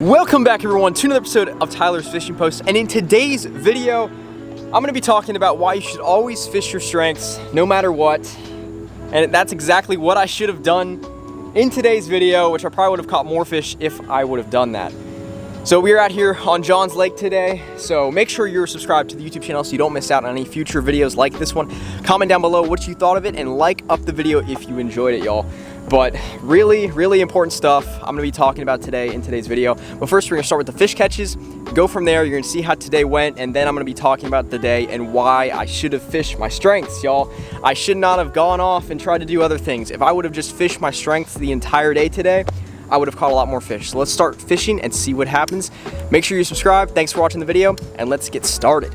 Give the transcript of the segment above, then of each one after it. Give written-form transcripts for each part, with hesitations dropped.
Welcome back everyone to another episode of Tyler's Fishing Post, and in today's video I'm going to be talking about why you should always fish your strengths no matter what. And that's exactly what I should have done in today's video, which I probably would have caught more fish if I would have done that. So we are out here on Johns Lake today, so make sure you're subscribed to the YouTube channel so you don't miss out on any future videos like this one. Comment down below what you thought of it and like up the video if you enjoyed it, y'all. But really important stuff I'm gonna be talking about today in today's video. But first we're gonna start with the fish catches, go from there. You're gonna see how today went, and then I'm gonna be talking about the day and why I should have fished my strengths, y'all. I should not have gone off and tried to do other things. If I would have just fished my strengths the entire day today, I would have caught a lot more fish. So let's start fishing and see what happens. Make sure you subscribe. Thanks for watching the video, and let's get started.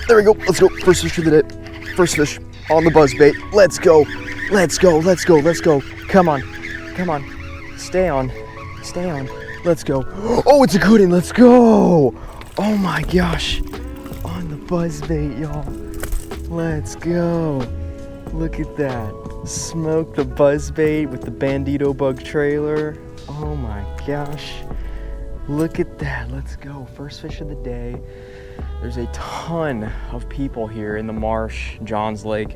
There we go, let's go. First fish of the day. First fish on the buzz bait. Let's go. Come on. Stay on. Let's go. Oh, it's a good one, let's go. Oh my gosh. On the buzz bait, y'all. Let's go. Look at that. Smoke the buzz bait with the Bandito bug trailer. Oh my gosh. Look at that, let's go. First fish of the day. There's a ton of people here in the marsh, Johns Lake.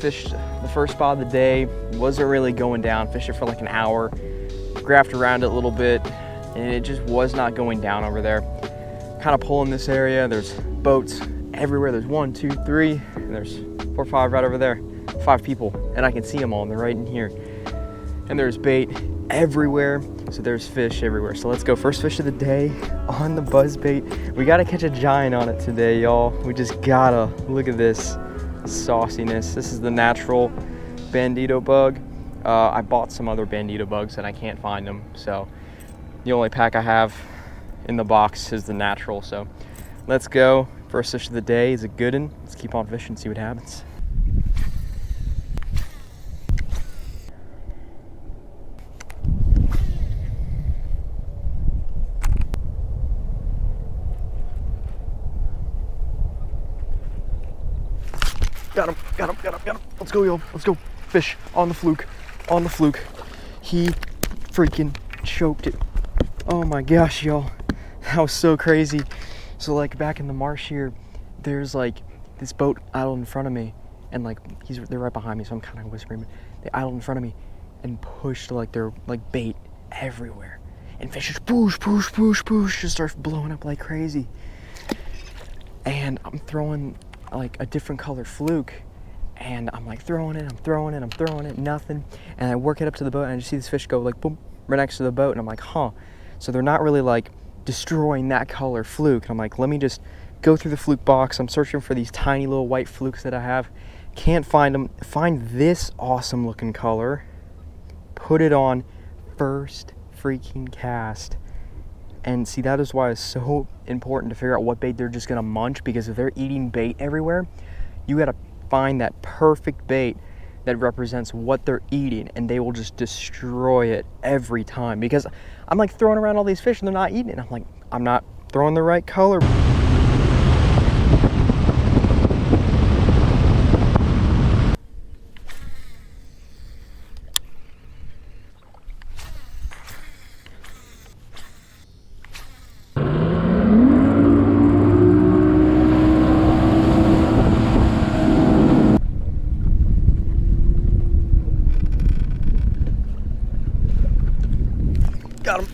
Fished the first spot of the day, wasn't really going down. Fished it for like an hour, graphed around it a little bit, and it just was not going down over there. Kind of pulling this area, there's boats everywhere. There's 1, 2, 3, and there's 4, 5 right over there. 5 people, and I can see them all, and they're right in here. And there's bait everywhere, so there's fish everywhere. So let's go, first fish of the day on the buzz bait. We gotta catch a giant on it today, y'all. We just gotta. Look at this sauciness. This is the natural Bandito bug. I bought some other Bandito bugs and I can't find them, so the only pack I have in the box is the natural. So let's go, first fish of the day is a good one. Let's keep on fishing, see what happens. Got him. Let's go, y'all. Let's go. Fish on the fluke. He freaking choked it. Oh my gosh, y'all. That was so crazy. So like back in the marsh here, there's like this boat idled in front of me, and like they're right behind me, so I'm kind of whispering. They idled in front of me and pushed like their like bait everywhere. And fish just push, just starts blowing up like crazy. And I'm throwing like a different color fluke, and I'm like throwing it, nothing. And I work it up to the boat, and I just see this fish go like boom right next to the boat, and I'm like, huh. So they're not really like destroying that color fluke. And I'm like, let me just go through the fluke box. I'm searching for these tiny little white flukes that I have. Can't find them. Find this awesome looking color. Put it on first freaking cast. And see, that is why it's so important to figure out what bait they're just gonna munch, because if they're eating bait everywhere, you gotta find that perfect bait that represents what they're eating, and they will just destroy it every time. Because I'm like throwing around all these fish and they're not eating it. I'm like, I'm not throwing the right color.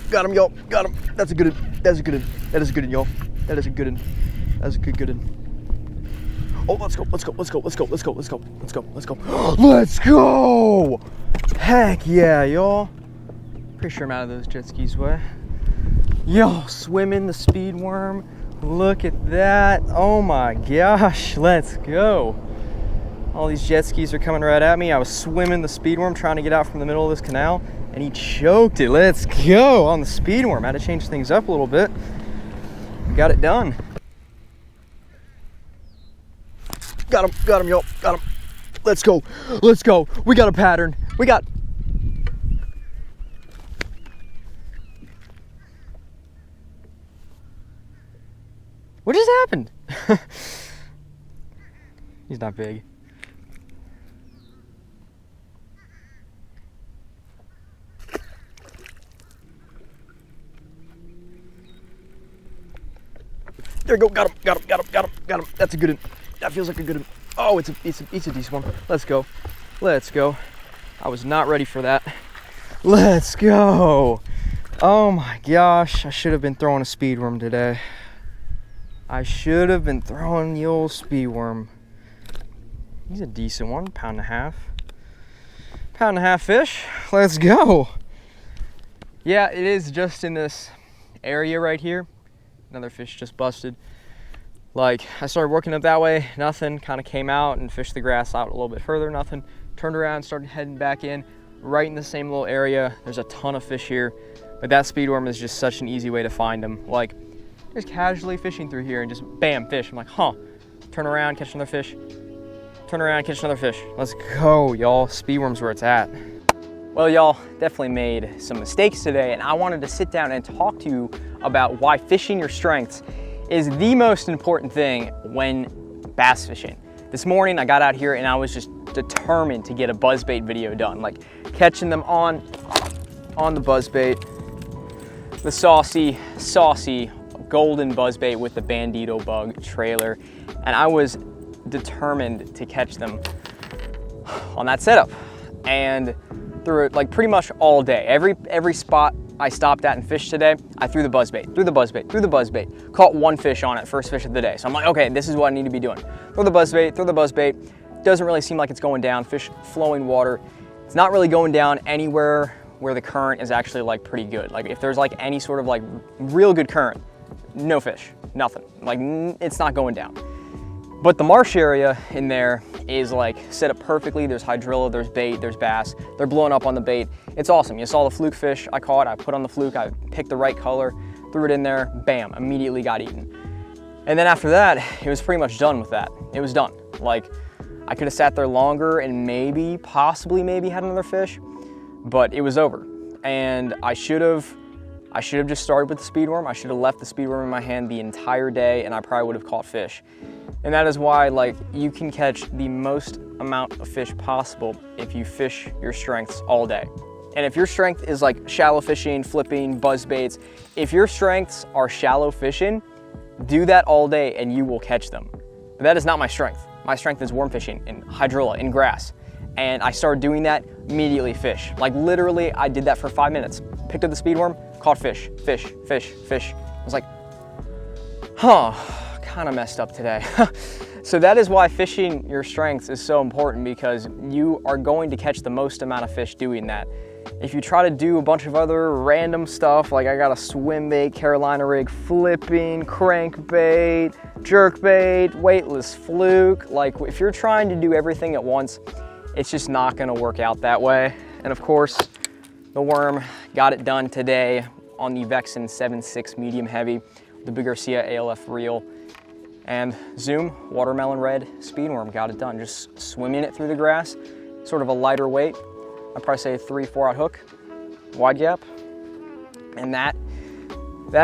Got him, y'all. Got him. That's a good one. That is a good one, y'all. That is a good one. That's a good one. Oh, let's go. Let's go! Heck yeah, y'all. Pretty sure I'm out of those jet skis way. Yo, swimming the speed worm Look at that. Oh my gosh, let's go. All these jet skis are coming right at me. I was swimming the speedworm trying to get out from the middle of this canal, and he choked it. Let's go on the speedworm. I had to change things up a little bit. Got it done. Got him, y'all, got him. Let's go, let's go. We got a pattern. We got. What just happened? He's not big. There we go, got him. That's a good one. That feels like a good one. Oh, it's a decent one. Let's go. I was not ready for that. Let's go. Oh my gosh, I should have been throwing a speedworm today. I should have been throwing the old speedworm. He's a decent one, pound and a half. Pound and a half fish, let's go. Yeah, it is just in this area right here. Another fish just busted. Like, I started working up that way, nothing, kind of came out and fished the grass out a little bit further, nothing. Turned around, started heading back in, right in the same little area. There's a ton of fish here, but that speedworm is just such an easy way to find them. Like, just casually fishing through here and just bam, fish. I'm like, huh, turn around, catch another fish. Turn around, catch another fish. Let's go, y'all. Speedworm's where it's at. Well, y'all, definitely made some mistakes today, and I wanted to sit down and talk to you about why fishing your strengths is the most important thing when bass fishing. This morning, I got out here and I was just determined to get a buzzbait video done, like catching them on the buzzbait, the saucy golden buzzbait with the Bandito bug trailer, and I was determined to catch them on that setup. And through it like pretty much all day, every spot I stopped at and fished today, I threw the buzzbait, caught one fish on it, first fish of the day. So I'm like, okay, this is what I need to be doing. Throw the buzzbait, doesn't really seem like it's going down, fish flowing water. It's not really going down anywhere where the current is actually like pretty good. Like if there's like any sort of like real good current, no fish, nothing. Like it's not going down. But the marsh area in there is like set up perfectly. There's hydrilla, there's bait, there's bass. They're blowing up on the bait. It's awesome. You saw the fluke fish I caught. I put on the fluke, I picked the right color, threw it in there, bam, immediately got eaten. And then after that, it was pretty much done with that. It was done. Like I could have sat there longer and possibly had another fish, but it was over. And I should have just started with the speedworm. I should have left the speedworm in my hand the entire day and I probably would have caught fish. And that is why like you can catch the most amount of fish possible if you fish your strengths all day. And if your strength is like shallow fishing, flipping, buzz baits, if your strengths are shallow fishing, do that all day and you will catch them. But that is not my strength. My strength is worm fishing and hydrilla and grass. And I started doing that, immediately fish. Like literally I did that for 5 minutes. Picked up the speedworm, caught fish. I was like, huh, kind of messed up today. So that is why fishing your strengths is so important, because you are going to catch the most amount of fish doing that. If you try to do a bunch of other random stuff, like I got a swim bait, Carolina rig, flipping, crankbait, jerkbait, weightless fluke, like if you're trying to do everything at once, it's just not gonna work out that way. And of course, the worm got it done today on the Vexen 7.6 medium heavy, the Big Garcia ALF reel. And Zoom watermelon red speedworm got it done. Just swimming it through the grass, sort of a lighter weight. I'd probably say a 3-4 aught hook, wide gap. And that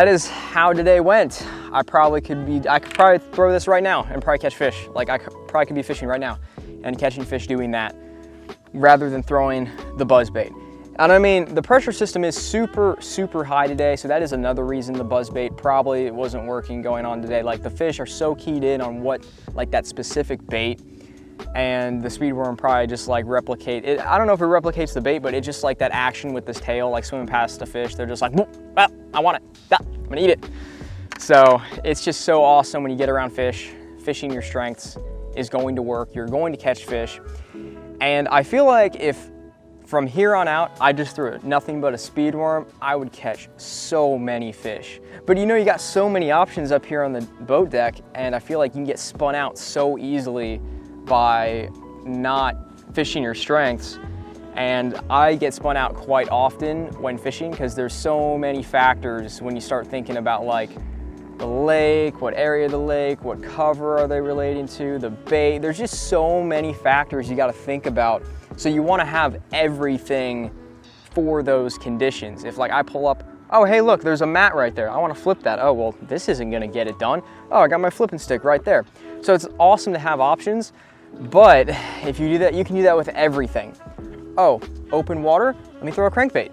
is how today went. I could probably throw this right now and probably catch fish. Like I probably could be fishing right now and catching fish doing that rather than throwing the buzz bait. And I mean, the pressure system is super, super high today, so that is another reason the buzzbait probably wasn't working going on today. Like the fish are so keyed in on what, like that specific bait, and the speedworm probably just like replicate it. I don't know if it replicates the bait, but it just like that action with this tail, like swimming past the fish, they're just like, ah, I want it, ah, I'm gonna eat it. So it's just so awesome when you get around fish. Fishing your strengths is going to work. You're going to catch fish. And I feel like if from here on out, I just threw nothing but a speed worm. I would catch so many fish. But you know, you got so many options up here on the boat deck, and I feel like you can get spun out so easily by not fishing your strengths. And I get spun out quite often when fishing because there's so many factors when you start thinking about like the lake, what area of the lake, what cover are they relating to, the bait. There's just so many factors you got to think about. So you want to have everything for those conditions. If like I pull up, oh hey look, there's a mat right there, I want to flip that. Oh well, this isn't going to get it done. Oh, I got my flipping stick right there. So it's awesome to have options, but if you do that, you can do that with everything. Oh, open water, let me throw a crankbait.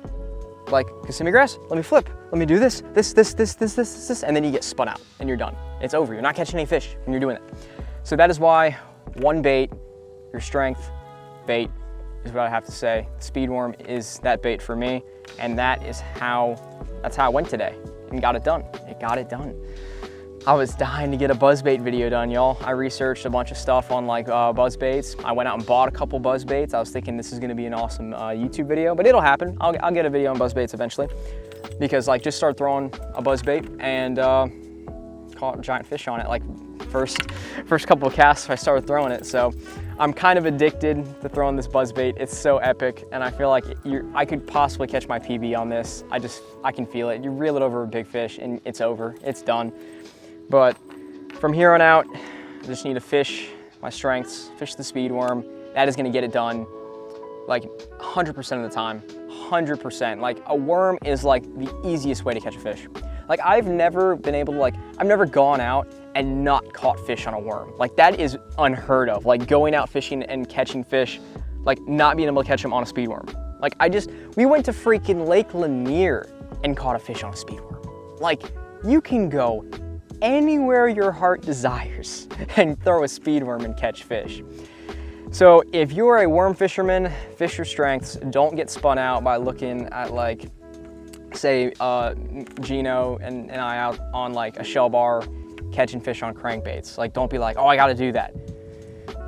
Like Kissimmee grass, let me flip. Let me do this, and then you get spun out and you're done. It's over. You're not catching any fish when you're doing it. So that is why one bait, your strength bait is what I have to say. Speed worm is that bait for me, and that's how I went today and got it done. It got it done. I was dying to get a buzzbait video done, y'all. I researched a bunch of stuff on like buzzbaits. I went out and bought a couple buzzbaits. I was thinking this is gonna be an awesome YouTube video, but it'll happen. I'll get a video on buzzbaits eventually, because like just start throwing a buzzbait and caught giant fish on it. Like first couple of casts I started throwing it. So I'm kind of addicted to throwing this buzzbait. It's so epic, and I feel like I could possibly catch my PB on this. I can feel it. You reel it over a big fish and it's over, it's done. But from here on out, I just need to fish my strengths, fish the speed worm. That is gonna get it done like 100% of the time, 100%. Like a worm is like the easiest way to catch a fish. Like I've never been able to I've never gone out and not caught fish on a worm. Like that is unheard of. Like going out fishing and catching fish, like not being able to catch them on a speed worm. Like we went to freaking Lake Lanier and caught a fish on a speed worm. Like you can go anywhere your heart desires and throw a speed worm and catch fish. So if you're a worm fisherman, fish your strengths. Don't get spun out by looking at like, say, Gino and I out on like a shell bar catching fish on crankbaits. Like don't be like, oh, I gotta do that.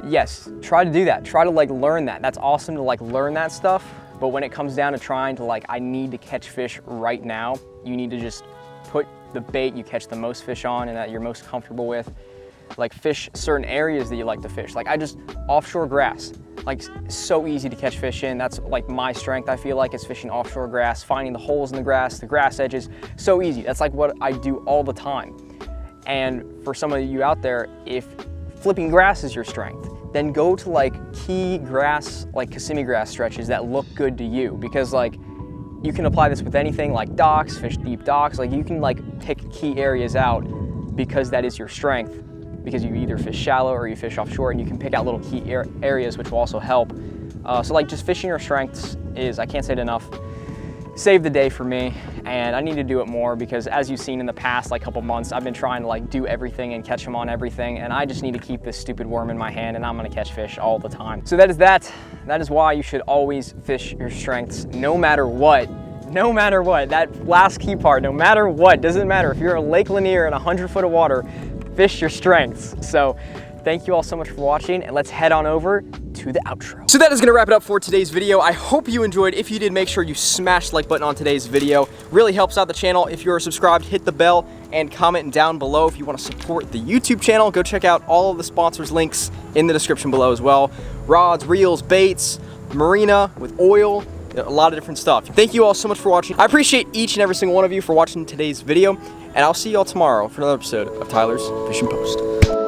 Yes, try to do that. Try to like learn that. That's awesome to like learn that stuff. But when it comes down to trying to like, I need to catch fish right now, you need to just put the bait you catch the most fish on and that you're most comfortable with. Like fish certain areas that you like to fish. Like offshore grass, like so easy to catch fish in. That's like my strength, I feel like, is fishing offshore grass, finding the holes in the grass edges, so easy. That's like what I do all the time. And for some of you out there, if flipping grass is your strength, then go to like key grass, like Kissimmee grass stretches that look good to you, because like you can apply this with anything like docks, fish deep docks. Like you can like pick key areas out because that is your strength, because you either fish shallow or you fish offshore, and you can pick out little key areas which will also help. So like just fishing your strengths is, I can't say it enough, saved the day for me, and I need to do it more because as you've seen in the past like couple months, I've been trying to like do everything and catch them on everything, and I just need to keep this stupid worm in my hand and I'm gonna catch fish all the time. So that is why you should always fish your strengths no matter what. No matter what, that last key part, no matter what, doesn't matter. If you're in Lake Lanier in 100 foot of water, fish your strengths. So thank you all so much for watching, and let's head on over to the outro. So that is gonna wrap it up for today's video. I hope you enjoyed. If you did, make sure you smash the like button on today's video. Really helps out the channel. If you're subscribed, hit the bell and comment down below if you wanna support the YouTube channel. Go check out all of the sponsors' links in the description below as well. Rods, reels, baits, marina with oil, a lot of different stuff. Thank you all so much for watching. I appreciate each and every single one of you for watching today's video, and I'll see you all tomorrow for another episode of Tyler's Fishing Post.